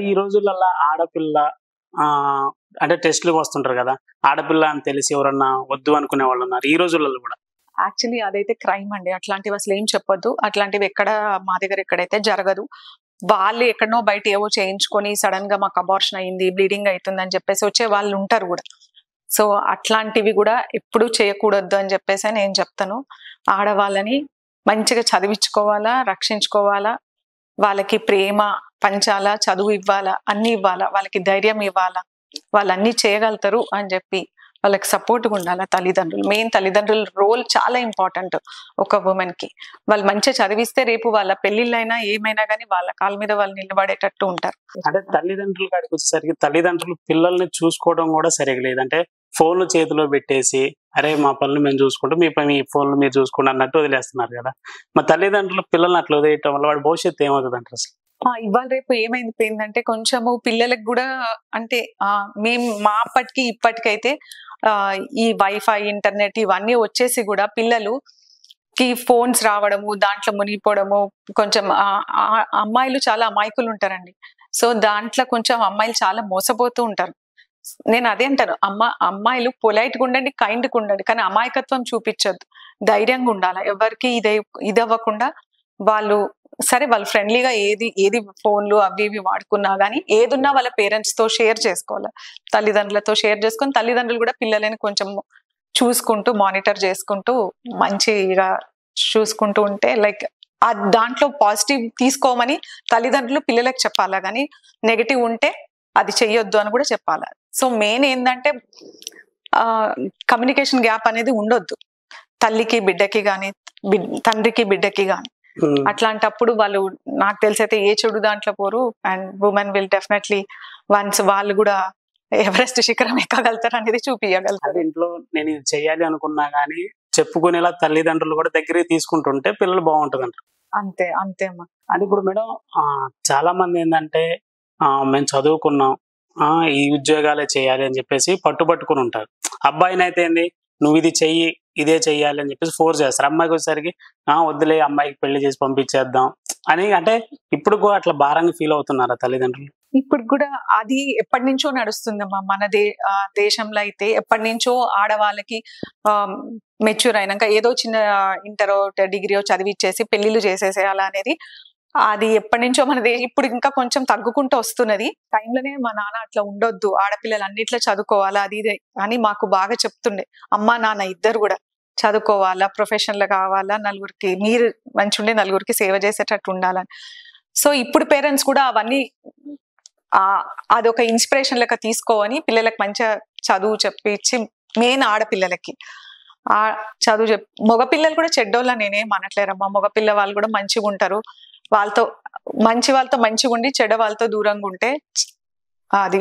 ఈ రోజులల్లా ఆడపిల్ల అంటే టెస్ట్‌లకి వస్తుంటారు గదా! ఆడపిల్ల అని తెలిసి ఎవరన్నా వద్దు అనుకునే వాళ్ళున్నారు. ఈ రోజులలో గూడా. యాక్చువల్లీ అదైతే క్రైమ్ అండి. అట్లాంటివి అసలేం చెప్పొద్దు. అట్లాంటివి మా దగ్గర ఎక్కడైతే జరగదు. వాళ్ళు ఎక్కడనో బయట ఏవో చేయించుకొని సడెన్‌గా మాకు అబార్షన్ అయింది, బ్లీడింగ్ అయితుందని చెప్పేసి వచ్చే వాళ్ళు ఉంటారు గూడా. సో, అట్లాంటివి గూడా ఎప్పుడూ చేయకూడదు అని చెప్పేసే నేను చెప్తాను. ఆడవాళ్ళని మంచిగా చదివించుకోవాలా, రక్షించుకోవాలా, వాళ్ళకి ప్రేమ పంచాలా, చదువు ఇవ్వాలా, అన్నీ ఇవ్వాలా, వాళ్ళకి ధైర్యం ఇవ్వాలా, వాళ్ళన్నీ చేయగలుగుతారు అని చెప్పి వాళ్ళకి సపోర్ట్‌గా ఉండాలా తల్లిదండ్రులు. మెయిన్ తల్లిదండ్రుల రోల్ చాలా ఇంపార్టెంట్ ఒక వుమెన్‌కి. వాళ్ళు మంచిగా చదివిస్తే రేపు వాళ్ళ పెళ్ళిళ్ళైనా ఏమైనా గానీ వాళ్ళ కాళ్ళ మీద వాళ్ళు నిలబడేటట్టు ఉంటారు. అంటే తల్లిదండ్రుల కాడికొచ్చేసరికి తల్లిదండ్రులు పిల్లల్ని చూసుకోవడం గూడా సరిగ్గా లేదు. అంటే ఫోన్‌లు చేతిలో పెట్టేసి, అరే మా పనులు మేము చూసుకుంటాం, మీ ఫోన్‌లు మీరు చూసుకోండి అన్నట్టు వదిలేస్తున్నారు గదా! మరి తల్లిదండ్రులు పిల్లల్ని అట్లా వదిలేయటం వల్ల వాడి భవిష్యత్తు ఏమవుతదంటారు అసలు? ఇవాళ రేపు ఏమైపోయిందంటే కొంచెము పిల్లలకి గూడా అంటే మేము మా అప్పటికి ఇప్పటికైతే ఈ వైఫై, ఇంటర్నెట్ ఇవన్నీ వచ్చేసి గూడా పిల్లలుకి ఫోన్స్ రావడము, దాంట్లో మునిగిపోవడము, కొంచెం అమ్మాయిలు చాలా అమాయకులు ఉంటారండి. సో, దాంట్లో కొంచెం అమ్మాయిలు చాలా మోసపోతూ ఉంటారు. నేను అదే అంటాను. అమ్మాయిలు పొలైట్‌గా ఉండండి, కైండ్‌గా ఉండండి. కానీ అమాయకత్వం చూపించొద్దు. ధైర్యంగా ఉండాలా. ఎవరికీ ఇదవ్వకుండా వాళ్ళు వాళ్ళు ఫ్రెండ్లీగా ఏది ఫోన్‌లు అవి ఇవి వాడుకున్నా గానీ, ఏదున్నా వాళ్ళ పేరెంట్స్‌తో షేర్ చేసుకోవాలి. తల్లిదండ్రులతో షేర్ చేసుకొని, తల్లిదండ్రులు గూడా పిల్లలని కొంచెం చూసుకుంటూ, మానిటర్ చేసుకుంటూ, మంచిగా చూసుకుంటూ ఉంటే దాంట్లో పాజిటివ్ తీసుకోమని తల్లిదండ్రులు పిల్లలకి చెప్పాలా గానీ, నెగెటివ్ ఉంటే అది చెయ్యొద్దు అని కూడా చెప్పాలా. సో, మెయిన్ ఏందంటే కమ్యూనికేషన్ గ్యాప్ అనేది ఉండొద్దు. తల్లికి బిడ్డకి గానీ, తండ్రికి బిడ్డకి గానీ. అట్లాంటప్పుడు వాళ్ళు నాకు తెలిసైతే ఏ చెడు దాంట్లో పోరు. And women will definitely once వాళ్ళు కూడా ఎవరెస్ట్ శిఖరం ఎక్కగలుగుతారు అనేది చూపియగలుగుతారు. ఇంట్లో నేను ఇది చెయ్యాలి అనుకున్నా గానీ చెప్పుకునేలా తల్లిదండ్రులు కూడా దగ్గరికి తీసుకుంటుంటే పిల్లలు బాగుంటదంటారు. అంతే అమ్మా. అది ఇప్పుడు మేడం చాలా మంది ఏంటంటే మేము చదువుకున్నాం, ఈ ఉద్యోగాలే చేయాలి అని చెప్పేసి పట్టుబట్టుకుని ఉంటారు. అబ్బాయినైతే ఏంది, నువ్వు ఇది చెయ్యి, ఇదే చెయ్యాలి అని చెప్పేసి ఫోర్స్ చేస్తారు. అమ్మాయికి వచ్చేసరికి వద్దులే, అమ్మాయికి పెళ్లి చేసి పంపించేద్దాం అని. అంటే ఇప్పుడు కూడా అట్లా భారంగా ఫీల్ అవుతున్నారా తల్లిదండ్రులు? ఇప్పుడు కూడా అది ఎప్పటి నుంచో నడుస్తుందమ్మా. మన దేశంలో అయితే ఎప్పటి నుంచో ఆడవాళ్ళకి మెచ్యూర్ అయినాక ఏదో చిన్న ఇంటరో డిగ్రీయో చదివిచ్చేసి పెళ్లిళ్ళు చేసేసేయాలా అనేది అది ఎప్పటి నుంచో ఇప్పుడు ఇంకా కొంచెం తగ్గుకుంటూ వస్తున్నది. టైంలోనే మా నాన్న అట్లా ఉండొద్దు, ఆడపిల్లలు అన్నిట్లో చదువుకోవాలా అది ఇదే అని మాకు బాగా చెప్తుండే. అమ్మ నాన్న ఇద్దరు కూడా చదువుకోవాలా, ప్రొఫెషన్లు కావాలా, నలుగురికి మీరు మంచిగుండి నలుగురికి సేవ చేసేటట్టు ఉండాలని. సో ఇప్పుడు పేరెంట్స్ కూడా అవన్నీ అదొక ఇన్స్పిరేషన్ లెక్క తీసుకోవని పిల్లలకు మంచిగా చదువు చెప్పించి, మెయిన్ ఆడపిల్లలకి చదువు మగపిల్లలు కూడా చెడ్డోళ్ళ నేనేం అనట్లేరమ్మా. మగపిల్ల వాళ్ళు కూడా మంచిగా ఉంటారు. వాళ్ళతో మంచిగా ఉండి చెడ్డ వాళ్ళతో దూరంగా ఉంటే అది